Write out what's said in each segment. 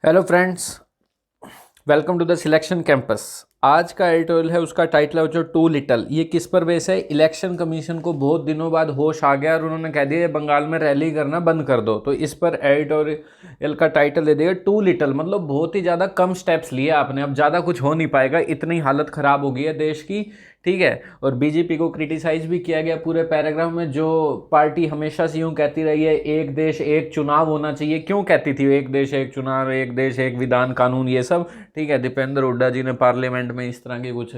Hello friends, welcome to the selection campus. आज का editorial है, उसका टाइटल है जो टू लिटल। ये किस पर बेस है? इलेक्शन कमीशन को बहुत दिनों बाद होश आ गया और उन्होंने कह दिया बंगाल में रैली करना बंद कर दो। तो इस पर एडिटोरियल का टाइटल दे दिया टू लिटल, मतलब बहुत ही ज़्यादा कम स्टेप्स लिए आपने, अब ज़्यादा कुछ हो नहीं पाएगा, इतनी हालत ख़राब हो गई है देश की। ठीक है। और बीजेपी को क्रिटिसाइज भी किया गया पूरे पैराग्राफ में। जो पार्टी हमेशा से यूँ कहती रही है एक देश एक चुनाव होना चाहिए, क्यों कहती थी एक देश एक चुनाव, एक देश एक विधान कानून, ये सब। ठीक है, दीपेंद्र हुड्डा जी ने पार्लियामेंट में इस तरह की कुछ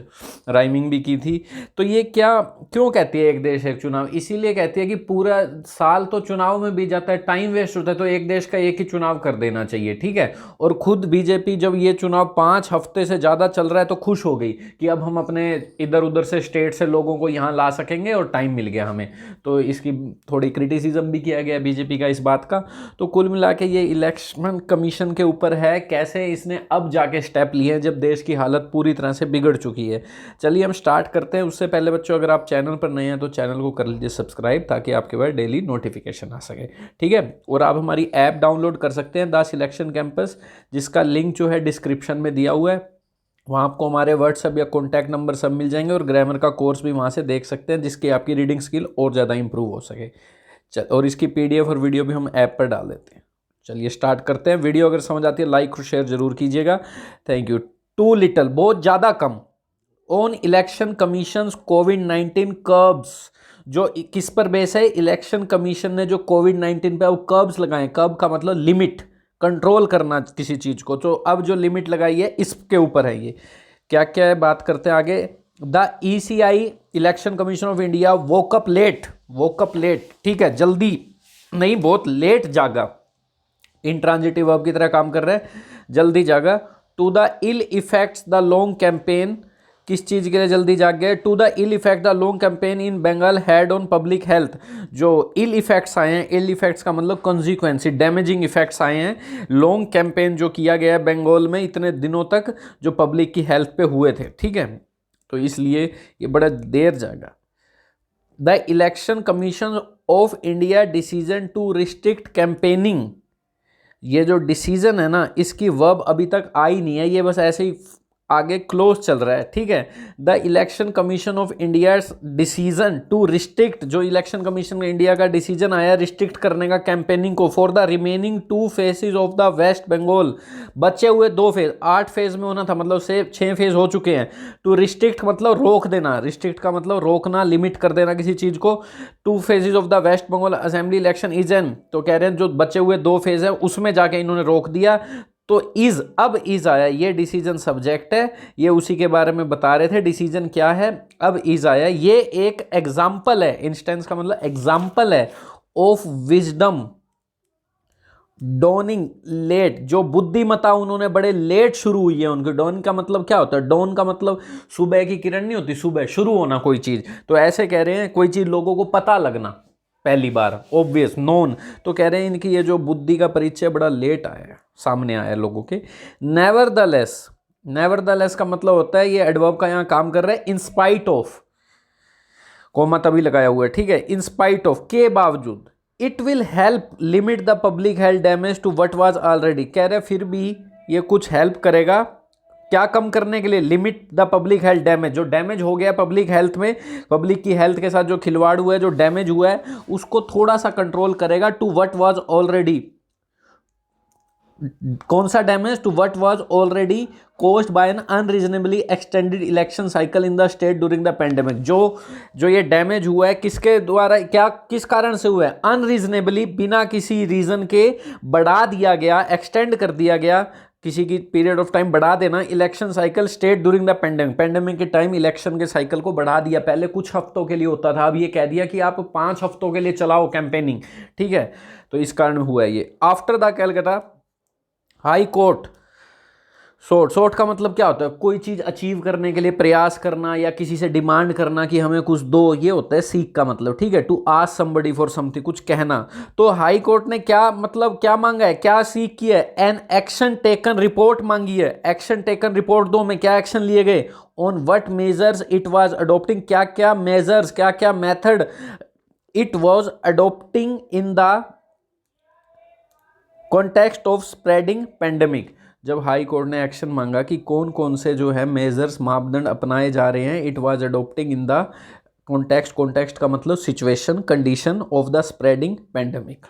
राइमिंग भी की थी। तो ये क्या क्यों कहती है एक देश एक चुनाव? इसीलिए कहती है कि पूरा साल तो चुनाव में बीत जाता है, टाइम वेस्ट होता है, तो एक देश का एक ही चुनाव कर देना चाहिए। ठीक है। और खुद बीजेपी जब ये चुनाव 5 हफ्ते से ज़्यादा चल रहा है तो खुश हो गई कि अब हम अपने इधर उधर से स्टेट से लोगों को यहाँ ला सकेंगे और टाइम मिल गया हमें। तो इसकी थोड़ी क्रिटिसिज्म भी किया गया बीजेपी का इस बात का। तो कुल मिला के ये इलेक्शन कमीशन के ऊपर है, कैसे इसने अब जाके स्टेप लिए हैं जब देश की हालत पूरी तरह से बिगड़ चुकी है। चलिए हम स्टार्ट करते हैं। उससे पहले बच्चों, अगर आप चैनल पर नए हैं तो चैनल को कर लीजिए सब्सक्राइब, ताकि आपके पास डेली नोटिफिकेशन आ सके। ठीक है। और आप हमारी ऐप डाउनलोड कर सकते हैं द सिलेक्शन कैंपस, जिसका लिंक जो है डिस्क्रिप्शन में दिया हुआ है। वहाँ आपको हमारे व्हाट्सएप या कॉन्टैक्ट नंबर सब मिल जाएंगे, और ग्रामर का कोर्स भी वहाँ से देख सकते हैं, जिसकी आपकी रीडिंग स्किल और ज़्यादा इंप्रूव हो सके। और इसकी पीडीएफ और वीडियो भी हम ऐप पर डाल देते हैं। चलिए स्टार्ट करते हैं। वीडियो अगर समझ आती है लाइक और शेयर जरूर कीजिएगा। Thank you. टू लिटल, बहुत ज़्यादा कम। ऑन इलेक्शन कमीशन कोविड-19 कर्ब्स, जो किस पर बेस है? इलेक्शन कमीशन ने जो कोविड-19 पे अब कर्ब्स लगाए, कर्ब का मतलब लिमिट, कंट्रोल करना किसी चीज़ को, तो अब जो लिमिट लगाई है इसके ऊपर है। ये क्या क्या है, बात करते हैं आगे। The ECI election commission of India woke up late. ठीक है, जल्दी नहीं, बहुत लेट जागा। इंट्रांजिटिव वर्ब की तरह काम कर रहा है, जल्दी जागा। To the ill effects the long campaign, किस चीज़ के लिए जल्दी जाग गए? To the ill effect the long campaign in Bengal had on public health. जो इल इफेक्ट्स आए हैं, इल इफेक्ट्स का मतलब कॉन्सिक्वेंसी, डैमेजिंग इफेक्ट्स आए हैं लॉन्ग कैंपेन जो किया गया है बंगाल में इतने दिनों तक, जो पब्लिक की हेल्थ पे हुए थे। ठीक है, तो इसलिए ये बड़ा देर जाएगा। The election commission of India decision to restrict campaigning, ये जो डिसीजन है ना, इसकी वर्ब अभी तक आई नहीं है, ये बस ऐसे ही आगे क्लोज चल रहा है। ठीक है। The election commission of India decision to restrict, जो इलेक्शन कमीशन इंडिया का डिसीजन आया रिस्ट्रिक्ट करने का कैंपेनिंग को, for the remaining 2 phases of the West Bengal, बचे हुए 2 फेज, 8 फेज में होना था, मतलब से 6 फेज हो चुके हैं। टू रिस्ट्रिक्ट मतलब रोक देना, रिस्ट्रिक्ट का मतलब रोकना, लिमिट कर देना किसी चीज को। 2 phases of the West Bengal assembly election is an, तो कह रहे हैं जो बचे हुए 2 फेज है उसमें जाके इन्होंने रोक दिया। तो इज, अब इज आया, ये डिसीजन सब्जेक्ट है, ये उसी के बारे में बता रहे थे डिसीजन क्या है। अब इज आया, ये एक एग्जाम्पल है, इंस्टेंस का मतलब एग्जाम्पल है, ऑफ विजडम डॉनिंग लेट, जो बुद्धिमता उन्होंने बड़े लेट शुरू हुई है उनकी। डॉन का मतलब क्या होता है? डॉन का मतलब सुबह की किरण नहीं होती, सुबह शुरू होना कोई चीज। तो ऐसे कह रहे हैं कोई चीज लोगों को पता लगना पहली बार, ऑब्वियस नोन। तो कह रहे हैं इनकी ये जो बुद्धि का परिचय बड़ा लेट आया है, सामने आया लोगों के। नेवरदलेस का मतलब होता है, ये एडवर्ब का यहाँ काम कर रहा है, इंस्पाइट ऑफ, कोमा तभी लगाया हुआ है। ठीक है, इंस्पाइट ऑफ, के बावजूद। It will help limit the public health damage to what was already, कह रहे फिर भी ये कुछ हेल्प करेगा, क्या कम करने के लिए? Limit the public health damage, जो डैमेज हो गया पब्लिक हेल्थ में, पब्लिक की हेल्थ के साथ जो खिलवाड़ हुआ है, जो डैमेज हुआ है, उसको थोड़ा सा कंट्रोल करेगा। टू व्हाट वाज ऑलरेडी, कौन सा damage? To what was already caused by an unreasonably extended election cycle in the state during the pandemic. जो ये डैमेज हुआ है किसके द्वारा, क्या किस कारण से हुआ है? अनरीजनेबली, बिना किसी रीजन के बढ़ा दिया गया, एक्सटेंड कर दिया गया, किसी की पीरियड ऑफ टाइम बढ़ा देना, election cycle state during the pandemic, pandemic के टाइम इलेक्शन के साइकिल को बढ़ा दिया। पहले कुछ हफ्तों के लिए होता था, अब ये कह दिया कि आप 5 हफ्तों के लिए चलाओ कैंपेनिंग। ठीक है, तो इस कारण हुआ है ये। After the Calcutta high court, sort का मतलब क्या होता है? कोई चीज अचीव करने के लिए प्रयास करना, या किसी से डिमांड करना कि हमें कुछ दो, ये होता है सीक का मतलब। ठीक है, to ask somebody for something, कुछ कहना। तो हाई कोर्ट ने क्या मतलब क्या मांगा है, क्या सीक किया है? एन एक्शन टेकन रिपोर्ट मांगी है। एक्शन टेकन रिपोर्ट दो, में क्या एक्शन लिए गए? On what measures it was adopting, क्या क्या मेजर्स, क्या क्या method it was adopting in the context of spreading pandemic, जब हाई कोर्ट ने एक्शन मांगा कि कौन कौन से जो है मेजर्स मापदंड अपनाए जा रहे हैं, it was adopting in the context, context का मतलब situation, condition of the spreading pandemic.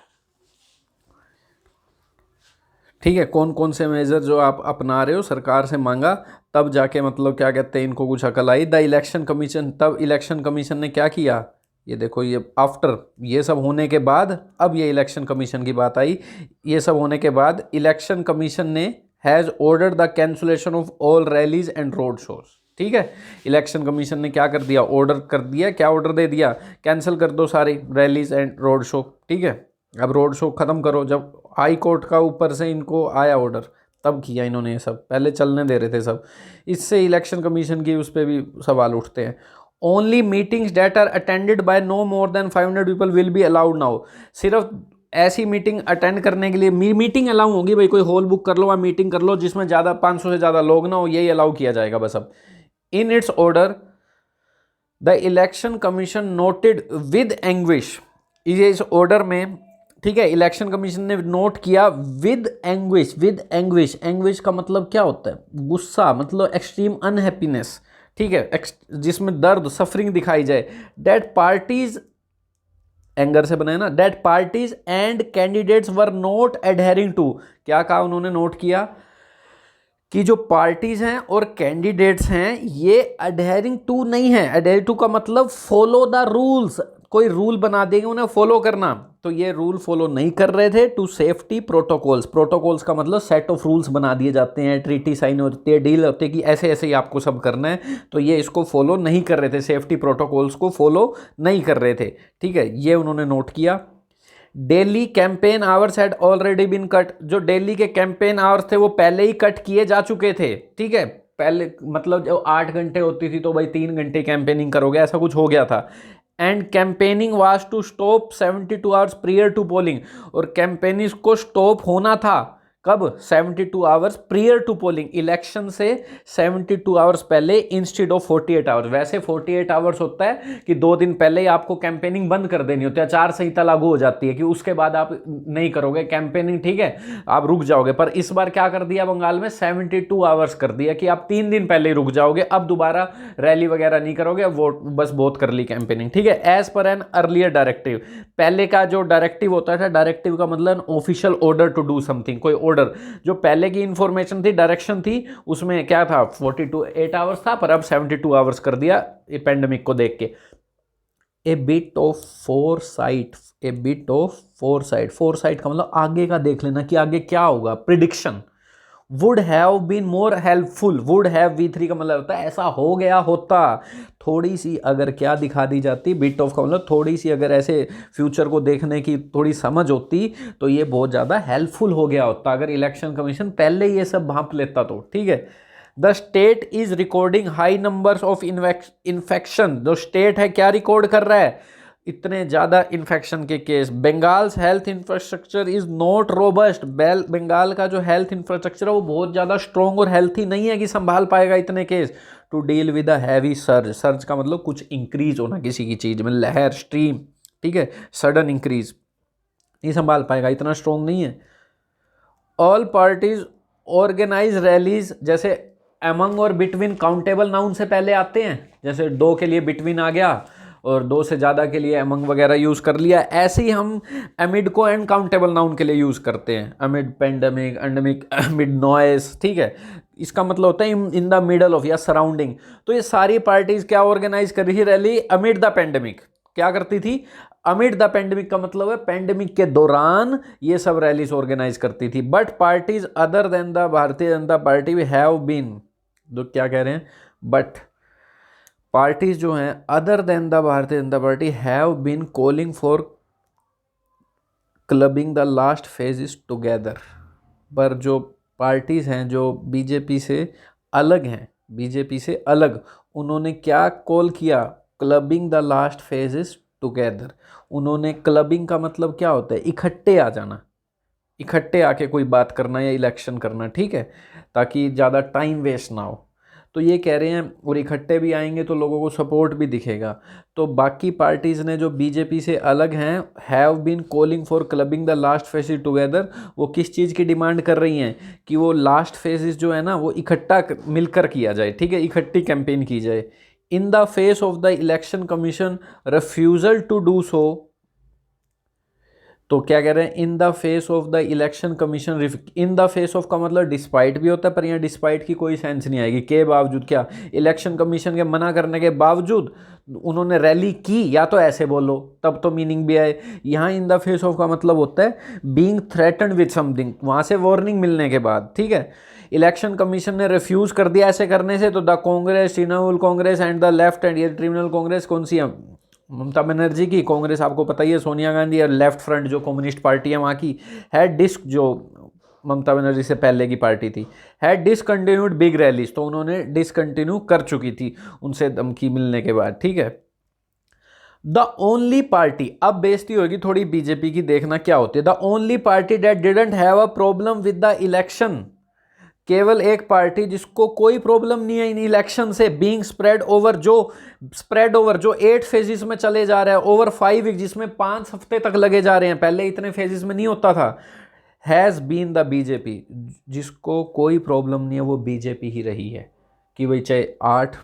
ठीक है, कौन कौन से मेजर जो आप अपना रहे हो, सरकार से मांगा, तब जाके मतलब क्या कहते हैं, इनको कुछ अकल आई। द इलेक्शन कमीशन, तब इलेक्शन कमीशन ने क्या किया, ये देखो, ये आफ्टर ये सब होने के बाद अब ये इलेक्शन कमीशन की बात आई। ये सब होने के बाद इलेक्शन कमीशन ने has ordered the cancellation of all rallies and road shows. ठीक है, इलेक्शन कमीशन ने क्या कर दिया, ऑर्डर कर दिया, क्या ऑर्डर दे दिया, कैंसिल कर दो सारी रैलीज एंड रोड शो। ठीक है, अब रोड शो ख़त्म करो। जब हाई कोर्ट का ऊपर से इनको आया ऑर्डर, तब किया इन्होंने ये सब, पहले चलने दे रहे थे सब। इससे इलेक्शन कमीशन की उस पर भी सवाल उठते हैं। Only meetings that are attended by no more than 500 people will be allowed now. सिर्फ ऐसी मीटिंग अटेंड करने के लिए मीटिंग अलाउ होगी, भाई कोई हॉल बुक कर लो, वहाँ मीटिंग कर लो जिसमें ज़्यादा 500 से ज़्यादा लोग ना हो, यही अलाउ किया जाएगा बस अब। In its order the election commission noted with anguish, ये इस ऑर्डर में, ठीक है, इलेक्शन कमीशन ने नोट किया with anguish. With anguish, anguish का मतलब क्या होता है, गुस्सा, मतलब एक्सट्रीम अनहैप्पीनेस। ठीक है, जिसमें दर्द, सफरिंग दिखाई जाए। डेट पार्टीज, एंगर से बनाए ना, that parties and candidates were not adhering to, क्या कहा उन्होंने, नोट किया कि जो पार्टीज हैं और कैंडिडेट्स हैं ये अडहेरिंग टू नहीं है। अडहेरिंग टू का मतलब फॉलो द रूल्स, कोई रूल बना देंगे उन्हें फॉलो करना, तो ये रूल फॉलो नहीं कर रहे थे। टू सेफ्टी प्रोटोकॉल्स, प्रोटोकॉल्स का मतलब सेट ऑफ रूल्स बना दिए जाते हैं, ट्रीटी साइन होती है, डील होती है कि ऐसे ऐसे ही आपको सब करना है, तो ये इसको फॉलो नहीं कर रहे थे, सेफ्टी प्रोटोकॉल्स को फॉलो नहीं कर रहे थे। ठीक है, ये उन्होंने नोट किया। Daily campaign hours had already been cut, जो दिल्ली के कैंपेन आवर्स थे वो पहले ही कट किए जा चुके थे। ठीक है, पहले मतलब जो 8 घंटे होती थी तो भाई 3 घंटे कैंपेनिंग करोगे, ऐसा कुछ हो गया था। And campaigning was to stop 72 hours prior to polling, और कैंपेनिंग को स्टॉप होना था कब, 72 hours prior to polling, election से 72 आवर्स पहले इंस्टेड ऑफ 48 आवर्स। वैसे 48 आवर्स होता है कि 2 दिन पहले ही आपको कैंपेनिंग बंद कर देनी होती है, आचार संहिता लागू हो जाती है कि उसके बाद आप नहीं करोगे कैंपेनिंग, ठीक है, आप रुक जाओगे। पर इस बार क्या कर दिया बंगाल में, 72 आवर्स कर दिया कि आप 3 दिन पहले ही रुक जाओगे, अब दोबारा रैली वगैरह नहीं करोगे, वोट बस बहुत कर ली कैंपेनिंग। ठीक है, as per an earlier directive, पहले का जो डायरेक्टिव होता था, डायरेक्टिव का मतलब official order to do something, कोई ऑर्डर, जो पहले की इंफॉर्मेशन थी, डायरेक्शन थी, उसमें क्या था, 48 आवर्स था, पर अब 72 आवर्स कर दिया पेंडेमिक को देख के। ए bit of foresight, A bit of foresight, foresight का मतलब आगे का देख लेना कि आगे क्या होगा, prediction. Would have been more helpful, would have V3 का मतलब होता है ऐसा हो गया होता, थोड़ी सी अगर क्या दिखा दी जाती, बिट ऑफ का मतलब थोड़ी सी अगर ऐसे फ्यूचर को देखने की थोड़ी समझ होती तो ये बहुत ज़्यादा हेल्पफुल हो गया होता, अगर इलेक्शन कमीशन पहले ये सब भांप लेता तो। ठीक है, the state is recording high numbers of infection, जो स्टेट है क्या रिकॉर्ड कर रहा है, इतने ज़्यादा इन्फेक्शन के case. Bengal's health infrastructure is not robust, Bengal का जो हेल्थ इंफ्रास्ट्रक्चर है वो बहुत ज़्यादा स्ट्रॉन्ग और हेल्थी नहीं है कि संभाल पाएगा इतने case. To deal with a heavy surge, surge का मतलब कुछ इंक्रीज होना किसी की चीज़ में, लहर, स्ट्रीम, ठीक है, सडन इंक्रीज, नहीं संभाल पाएगा, इतना स्ट्रॉन्ग नहीं है। ऑल पार्टीज ऑर्गेनाइज रैलीज, जैसे अमंग और बिटवीन काउंटेबल नाउन से पहले आते हैं, जैसे 2 के लिए बिटवीन आ गया और 2 से ज़्यादा के लिए अमंग वगैरह यूज़ कर लिया, ऐसे ही हम अमिड को एंड काउंटेबल नाउन के लिए यूज़ करते हैं, amid pandemic, endemic, amid noise. ठीक है, इसका मतलब होता है इन द मिडल ऑफ या सराउंडिंग। तो ये सारी पार्टीज क्या ऑर्गेनाइज कर रही थी रैली, अमिड द पेंडेमिक, क्या करती थी, अमिड द पेंडेमिक का मतलब है पेंडेमिक के दौरान ये सब रैलीज ऑर्गेनाइज करती थी। But parties other than the Bharatiya Janata party we have been, जो क्या कह रहे हैं, बट पार्टीज जो हैं other than the Bharatiya Janata Party have been calling for clubbing the last phases together, पर जो पार्टीज हैं जो बीजेपी से अलग हैं, बीजेपी से अलग, उन्होंने क्या कॉल किया, clubbing the last phases together. उन्होंने, क्लबिंग का मतलब क्या होता है, इकट्ठे आ जाना, इकट्ठे आके कोई बात करना या इलेक्शन करना, ठीक है, ताकि ज़्यादा टाइम वेस्ट ना हो। तो ये कह रहे हैं, और इकट्ठे भी आएंगे तो लोगों को सपोर्ट भी दिखेगा। तो बाकी पार्टीज़ ने जो बीजेपी से अलग हैं, have been calling for clubbing the last phases together, वो किस चीज़ की डिमांड कर रही हैं कि वो लास्ट फेजेस जो है ना वो इकट्ठा मिलकर किया जाए, ठीक है, इकट्ठी कैंपेन की जाए। In the face of the election commission refusal to do so, तो क्या कह रहे हैं, in the face of the election commission, in the face of का मतलब डिस्पाइट भी होता है, पर यहाँ डिस्पाइट की कोई सेंस नहीं आएगी, के बावजूद, क्या इलेक्शन कमीशन के मना करने के बावजूद उन्होंने रैली की, या तो ऐसे बोलो तब तो मीनिंग भी आए। यहाँ इन द फेस ऑफ का मतलब होता है बीइंग थ्रेटन्ड विद समथिंग, वहाँ से वार्निंग मिलने के बाद, ठीक है। इलेक्शन कमीशन ने रिफ्यूज़ कर दिया ऐसे करने से, तो the Congress, Trinamool Congress and the left and, ये तृणमूल कांग्रेस कौन सी है, ममता बनर्जी की, कांग्रेस आपको पता ही है सोनिया गांधी, और लेफ्ट फ्रंट जो कम्युनिस्ट पार्टी है वहाँ की, है डिस्क जो ममता बनर्जी से पहले की पार्टी थी, है डिसकंटिन्यूड बिग रैलीज, तो उन्होंने डिसकंटिन्यू कर चुकी थी उनसे धमकी मिलने के बाद, ठीक है। द ओनली पार्टी, अब बेइज्जती होगी थोड़ी बीजेपी की, देखना क्या होती है। The only party that didn't have a problem with the election, केवल एक पार्टी जिसको कोई प्रॉब्लम नहीं है इन इलेक्शन से, बीइंग स्प्रेड ओवर, जो 8 फेजेस में चले जा रहा है, ओवर 5 वीक, जिसमें 5 हफ्ते तक लगे जा रहे हैं, पहले इतने फेजेस में नहीं होता था, हैज़ बीन द बीजेपी, जिसको कोई प्रॉब्लम नहीं है वो बीजेपी ही रही है, कि भाई चाहे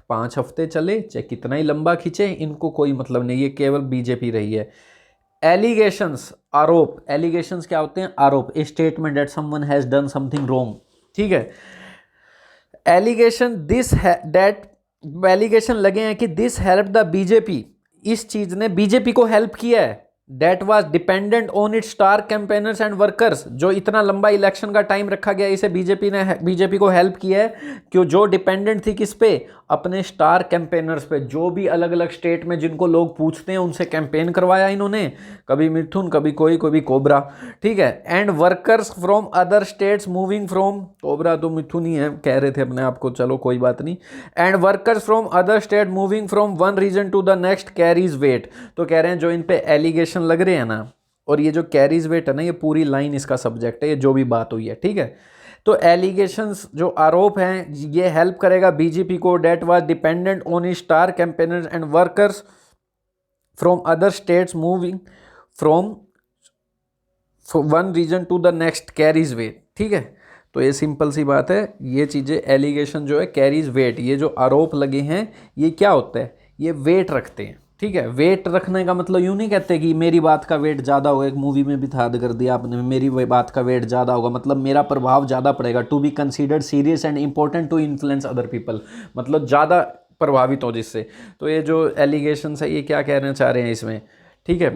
5 हफ्ते चले, चाहे कितना ही लंबा खींचे, इनको कोई मतलब नहीं, ये केवल बीजेपी रही है। एलिगेशंस, आरोप, एलिगेशंस क्या होते हैं, आरोप, ए statement that someone has done something wrong, ठीक है। एलिगेशन दैट, एलिगेशन लगे हैं कि दिस हेल्प द बीजेपी, इस चीज ने बीजेपी को हेल्प किया है, that was dependent on it's star campaigners and workers, जो इतना लंबा इलेक्शन का टाइम रखा गया, इसे बीजेपी को हेल्प किया है, क्यों, जो डिपेंडेंट थी किस पे, अपने स्टार कैंपेनर्स पे, जो भी अलग अलग स्टेट में जिनको लोग पूछते हैं उनसे कैंपेन करवाया इन्होंने, कभी मिथुन, कभी कोई कोबरा, ठीक है। And workers from other states moving from, cobra तो मिथुन ही है, कह रहे थे अपने आप को, चलो कोई बात नहीं। And workers from other state moving from one region to the next carries weight, तो कह रहे हैं जो इन पे एलिगेशन लग रहे हैं ना, और ये जो कैरीज वेट है ना, ये पूरी लाइन इसका सब्जेक्ट है, ये जो भी बात हुई है, ठीक है। तो एलिगेशंस, जो आरोप हैं, ये हेल्प करेगा बीजेपी को, that was dependent on star campaigners and workers from other states moving from one region to the next carries weight, ठीक है। तो ये सिंपल सी बात है, ये चीज़ें, एलिगेशन जो है कैरीज वेट, ये जो आरोप लगे हैं ये क्या होता है, ये वेट रखते हैं, ठीक है। वेट रखने का मतलब यूँ नहीं कहते कि मेरी बात का वेट ज़्यादा होगा, एक मूवी में भी था कर दिया आपने, मेरी बात का वेट ज़्यादा होगा, मतलब मेरा प्रभाव ज़्यादा पड़ेगा, to be considered serious and important to influence other people, मतलब ज़्यादा प्रभावित हो जिससे। तो ये जो एलिगेशंस है ये क्या कहना चाह रहे हैं इसमें, ठीक है,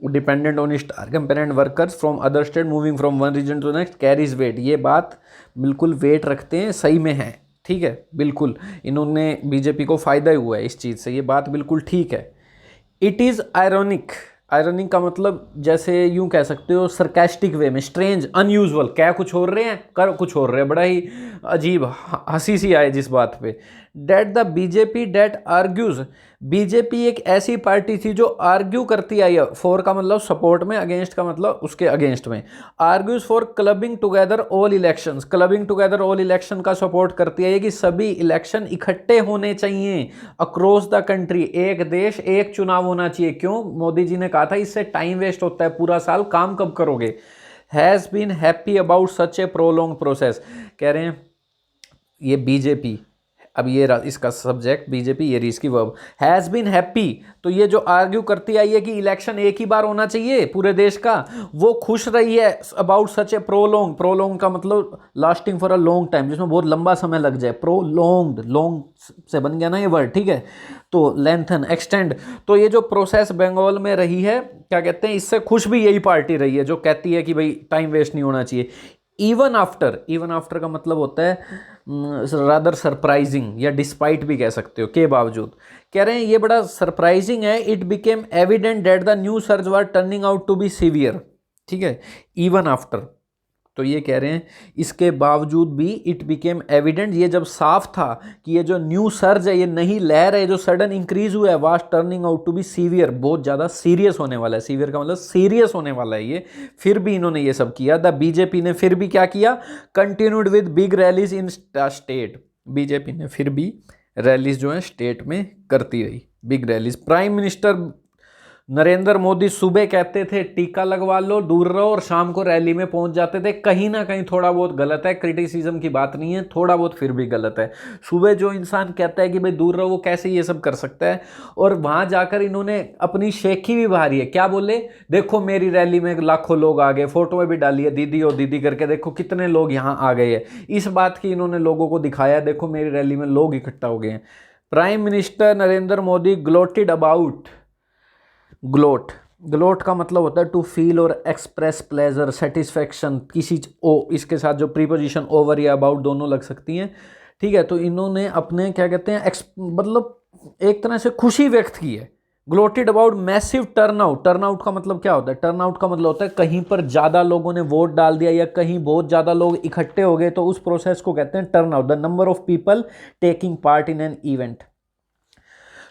dependent on star competent workers from other state moving from one region to next carries weight, ये बात बिल्कुल वेट रखते हैं, सही में है, ठीक है, बिल्कुल इन्होंने बीजेपी को फ़ायदा ही हुआ है इस चीज़ से, ये बात बिल्कुल ठीक है। इट इज़ आयरॉनिक, आयरॉनिक का मतलब जैसे यूं कह सकते हो सरकास्टिक वे में, स्ट्रेंज, अनयूजुअल, क्या कुछ हो रहे हैं, कर कुछ हो रहे हैं, बड़ा ही अजीब, हंसी सी आए जिस बात पे। That the BJP that argues, BJP एक ऐसी पार्टी थी जो आर्ग्यू करती आई है, फॉर का मतलब सपोर्ट में, अगेंस्ट का मतलब उसके अगेंस्ट में, argues for clubbing together all elections, clubbing together all election का सपोर्ट करती है कि सभी इलेक्शन इकट्ठे होने चाहिए अक्रॉस द कंट्री, एक देश एक चुनाव होना चाहिए। क्यों, मोदी जी ने कहा था इससे टाइम वेस्ट होता है, पूरा साल काम कब करोगे। Has been happy about such a prolong process, कह रहे हैं ये बीजेपी, अब ये इसका सब्जेक्ट बीजेपी, ये इसकी वर्ब, हैज़ बीन हैप्पी, तो ये जो आर्ग्यू करती आई है कि इलेक्शन एक ही बार होना चाहिए पूरे देश का, वो खुश रही है about such a prolong, prolong का मतलब lasting for a long time, जिसमें बहुत लंबा समय लग जाए, प्रोलॉन्ग्ड, लॉन्ग से बन गया ना ये वर्ड, ठीक है, तो लेंथन, एक्सटेंड, तो ये जो प्रोसेस बंगाल में रही है, क्या कहते हैं, इससे खुश भी यही पार्टी रही है जो कहती है कि भाई टाइम वेस्ट नहीं होना चाहिए। इवन आफ्टर, इवन आफ्टर का मतलब होता है रादर सरप्राइजिंग, या डिस्पाइट भी कह सकते हो, के बावजूद, कह रहे हैं ये बड़ा सरप्राइजिंग है, it became evident that the new surge were turning out to be severe, ठीक है, इवन आफ्टर, तो ये कह रहे हैं इसके बावजूद भी इट बिकेम एविडेंट, ये जब साफ था कि ये जो न्यू सर्ज है, ये नई लहर है जो सडन इंक्रीज हुआ है, was turning out to be severe, बहुत ज़्यादा सीरियस होने वाला है, सीवियर का मतलब सीरियस होने वाला है ये, फिर भी इन्होंने ये सब किया। द बीजेपी ने फिर भी क्या किया, continued with big rallies in state, BJP ने फिर भी रैलीज जो है स्टेट में करती रही, big rallies. Prime minister Narendra Modi सुबह कहते थे टीका लगवा लो, दूर रहो, और शाम को रैली में पहुंच जाते थे। कहीं ना कहीं थोड़ा बहुत गलत है, क्रिटिसिज्म की बात नहीं है, थोड़ा बहुत फिर भी गलत है। सुबह जो इंसान कहता है कि भाई दूर रहो, वो कैसे ये सब कर सकता है? और वहां जाकर इन्होंने अपनी शेखी भी बाहरी है। क्या बोले? देखो मेरी रैली में लाखों लोग आ गए, फोटो में भी डाली है दीदी और दीदी करके, देखो कितने लोग यहाँ आ गए हैं। इस बात की इन्होंने लोगों को दिखाया, देखो मेरी रैली में लोग इकट्ठा हो गए हैं। Prime minister Narendra Modi gloated about, gloat, gloat का मतलब होता है टू फील और एक्सप्रेस प्लेजर, सेटिस्फेक्शन, किसी ओ, इसके साथ जो प्रीपोजिशन ओवर या अबाउट दोनों लग सकती हैं, ठीक है। तो इन्होंने अपने क्या कहते हैं मतलब एक तरह से खुशी व्यक्त की है। Gloated about massive turnout, turnout का मतलब क्या होता है? टर्नआउट का मतलब होता है कहीं पर ज़्यादा लोगों ने वोट डाल दिया या कहीं बहुत ज़्यादा लोग इकट्ठे हो गए, तो उस प्रोसेस को कहते हैं turnout, the number of people taking part in an event.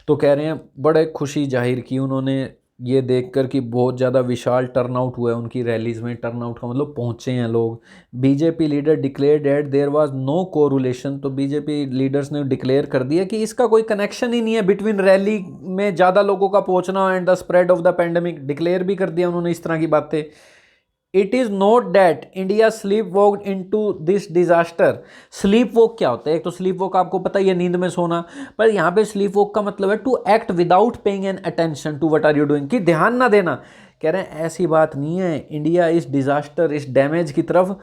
तो कह रहे हैं बड़े खुशी जाहिर की उन्होंने ये देखकर कि बहुत ज़्यादा विशाल टर्नआउट हुआ है उनकी रैलीज में। टर्नआउट का मतलब पहुँचे हैं लोग। BJP leader declare that there was no correlation, तो बीजेपी लीडर्स ने डिक्लेयर कर दिया कि इसका कोई कनेक्शन ही नहीं है बिटवीन रैली में ज़्यादा लोगों का पहुँचना and the spread of the pandemic. Declare भी कर दिया उन्होंने इस तरह की बातें। It is note that India sleepwalked into this disaster. Sleepwalk क्या होता है? एक तो स्लीप वॉक आपको पता ही है, नींद में सोना, पर यहाँ पे स्लीप वॉक का मतलब है to act without paying an attention to what are you doing, कि ध्यान ना देना। कह रहे हैं ऐसी बात नहीं है, इंडिया इस डिजास्टर, इस डैमेज की तरफ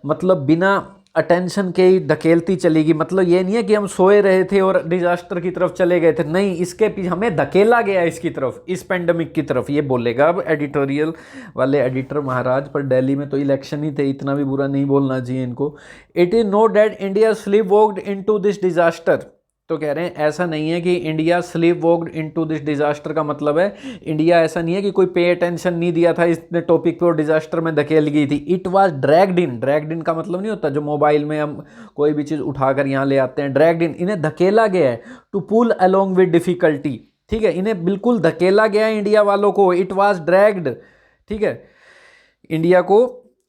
मतलब बिना अटेंशन के ही धकेलती चलेगी। मतलब ये नहीं है कि हम सोए रहे थे और डिजास्टर की तरफ चले गए थे, नहीं, इसके पीछे हमें धकेला गया इसकी तरफ, इस पेंडेमिक की तरफ। ये बोलेगा अब एडिटोरियल वाले एडिटर महाराज, पर दिल्ली में तो इलेक्शन ही थे, इतना भी बुरा नहीं बोलना चाहिए इनको। It is note that India sleep walked into this disaster. तो कह रहे हैं ऐसा नहीं है कि India sleep walked into this disaster का मतलब है इंडिया ऐसा नहीं है कि कोई पे अटेंशन नहीं दिया था इस टॉपिक पे और डिजास्टर में धकेल गई थी। It was dragged in, dragged in का मतलब नहीं होता जो मोबाइल में हम कोई भी चीज़ उठाकर यहाँ ले आते हैं, ड्रैग्ड इन, इन्हें धकेला गया है। To pull along with difficulty, ठीक है, इन्हें बिल्कुल धकेला गया है इंडिया वालों को। इट वाज ड्रैग्ड, ठीक है, इंडिया को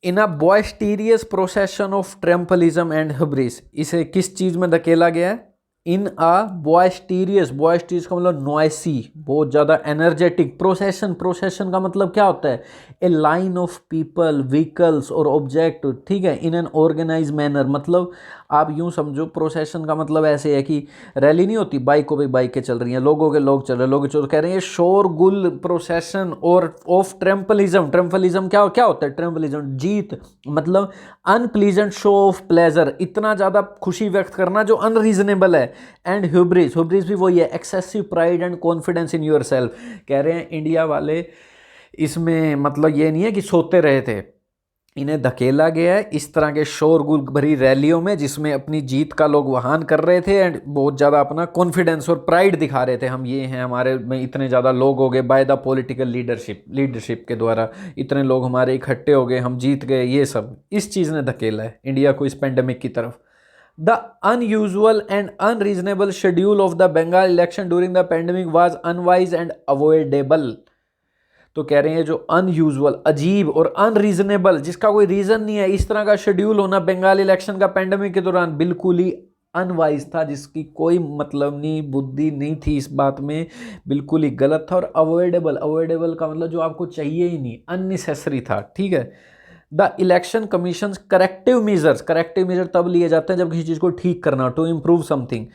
इन अ बॉयस्टीरियस प्रोसेशन ऑफ ट्रम्पलिज्म एंड हब्रिस। इसे किस चीज़ में धकेला गया है? इन अ बॉयस्टीरियस, बॉयस्टीरियस का मतलब नॉइसी, बहुत ज़्यादा एनर्जेटिक, प्रोसेशन, प्रोसेशन का मतलब क्या होता है? ए लाइन ऑफ पीपल, व्हीकल्स और ऑब्जेक्ट, ठीक है, इन एन ऑर्गेनाइज मैनर। मतलब आप यूँ समझो प्रोसेशन का मतलब ऐसे है कि रैली नहीं होती, बाइकों पे बाइकें चल रही हैं, लोगों के लोग चल रहे हैं, लोग चल, कह रहे हैं शोरगुल प्रोसेशन और ऑफ ट्रम्पलिज्म। ट्रम्पलिज्म क्या क्या होता है? ट्रम्पलिज्म जीत, मतलब अनप्लीजेंट शो ऑफ प्लेजर, इतना ज़्यादा खुशी व्यक्त करना जो अनरीजनेबल है। एंड ह्यूब्रिस, ह्यूब्रिस भी वही है, excessive pride and confidence in your self. कह रहे हैं इंडिया वाले इसमें मतलब ये नहीं है कि सोते रहे थे, इन्हें धकेला गया है इस तरह के शोरगुल भरी रैलियों में जिसमें अपनी जीत का लोग वहान कर रहे थे एंड बहुत ज़्यादा अपना कॉन्फिडेंस और प्राइड दिखा रहे थे, हम ये हैं, हमारे में इतने ज़्यादा लोग हो गए बाय द पॉलिटिकल लीडरशिप के द्वारा, इतने लोग हमारे इकट्ठे हो गए, हम जीत गए, ये सब इस चीज़ ने धकेला है इंडिया को इस पेंडेमिक की तरफ। The unusual and unreasonable schedule of the Bengal election during the pandemic was unwise and avoidable. तो कह रहे हैं जो अनयूजुअल, अजीब और अनरीजनेबल, जिसका कोई रीज़न नहीं है, इस तरह का शेड्यूल होना बंगाल इलेक्शन का पेंडेमिक के दौरान बिल्कुल ही अनवाइज था, जिसकी कोई मतलब नहीं, बुद्धि नहीं थी इस बात में, बिल्कुल ही गलत था। और अवॉइडेबल, अवॉइडेबल का मतलब जो आपको चाहिए ही नहीं, अननेसेसरी था, ठीक है। The election commission corrective measures, corrective measure तब लिए जाते हैं जब किसी चीज़ को ठीक करना, टू इम्प्रूव समथिंग।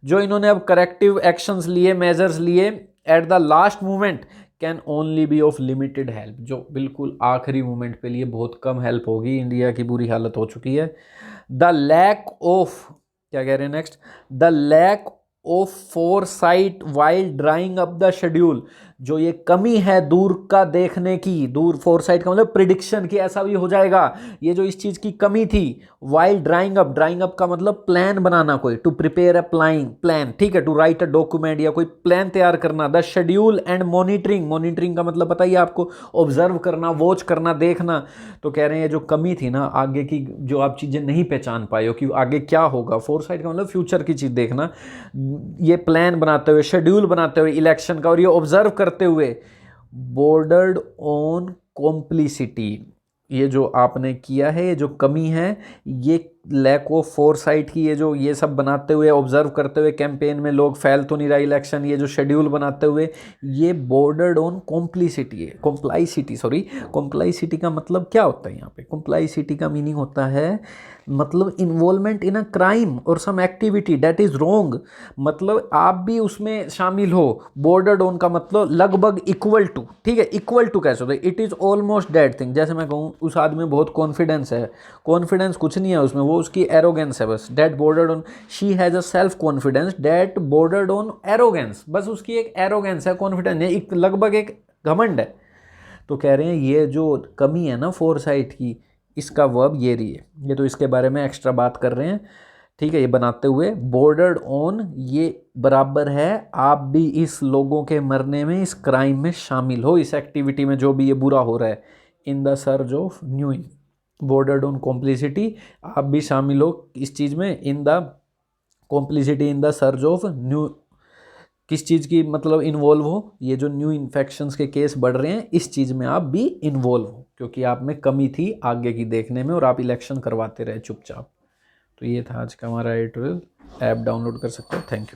जो इन्होंने अब करेक्टिव एक्शंस लिए, मेजर्स लिए at the last moment can only be of limited help, जो बिल्कुल आखिरी मोमेंट पे लिए बहुत कम हेल्प होगी, इंडिया की बुरी हालत हो चुकी है। द लैक ऑफ, क्या कह रहे हैं next, the lack of foresight while drawing up the schedule, जो ये कमी है दूर का देखने की, दूर, फोरसाइट का मतलब प्रिडिक्शन कि ऐसा भी हो जाएगा, ये जो इस चीज़ की कमी थी। वाइल ड्राइंग अप का मतलब प्लान बनाना, कोई, टू प्रिपेयर अ प्लान, ठीक है, टू राइट अ डॉक्यूमेंट या कोई प्लान तैयार करना। The schedule and monitoring, monitoring का मतलब बताइए आपको, ऑब्जर्व करना, वॉच करना, देखना। तो कह रहे हैं जो कमी थी ना आगे की, जो आप चीज़ें नहीं पहचान पाए हो कि आगे क्या होगा, फोरसाइट का मतलब फ्यूचर की चीज़ देखना, ये प्लान बनाते हुए, शेड्यूल बनाते हुए इलेक्शन का और ये ऑब्जर्व करते हुए, बॉर्डर्ड ऑन कॉम्प्लिसिटी, ये जो आपने किया है, ये जो कमी है, ये लैक ऑफ फोरसाइट की, ये सब बनाते हुए, ऑब्जर्व करते हुए कैंपेन में लोग फैल तो नहीं रहा इलेक्शन, ये जो शेड्यूल बनाते हुए, ये बॉर्डर्ड ऑन कॉम्प्लिसिटी है, कॉम्प्लाइसिटी का मतलब क्या होता है यहाँ पे? कॉम्प्लाइसिटी का मीनिंग होता है मतलब इन्वॉल्वमेंट इन अ क्राइम और some activity that is wrong, मतलब आप भी उसमें शामिल हो। बॉर्डर्ड ऑन का मतलब लगभग इक्वल टू, ठीक है, इक्वल टू कैसे होता है? It is almost that thing. जैसे मैं कहूँ उस आदमी में बहुत कॉन्फिडेंस है, कॉन्फिडेंस कुछ नहीं है उसमें, वो उसकी एरोगेंस है बस। That bordered on, she has a self confidence that bordered on arrogance, बस उसकी एक एरोगेंस है, कॉन्फिडेंस है, लगभग एक घमंड है। तो कह रहे हैं ये जो कमी है ना फोरसाइट की, इसका वर्ब ये रही है। ये तो इसके बारे में एक्स्ट्रा बात कर रहे हैं, ठीक है। ये बनाते हुए बॉर्डर्ड ऑन ये बराबर है आप भी इस लोगों के मरने में, इस क्राइम में शामिल हो, इस एक्टिविटी में जो भी ये बुरा हो रहा है। In the search of new, bordered on complicity, आप भी शामिल हो इस चीज़ में। In the complicity in the search of new, किस चीज़ की मतलब इन्वॉल्व हो? ये जो न्यू इन्फेक्शंस के केस बढ़ रहे हैं, इस चीज़ में आप भी इन्वॉल्व हो, क्योंकि आप में कमी थी आगे की देखने में और आप इलेक्शन करवाते रहे चुपचाप। तो ये था आज का हमारा एडिटोरियल। ऐप डाउनलोड कर सकते हो। Thank you.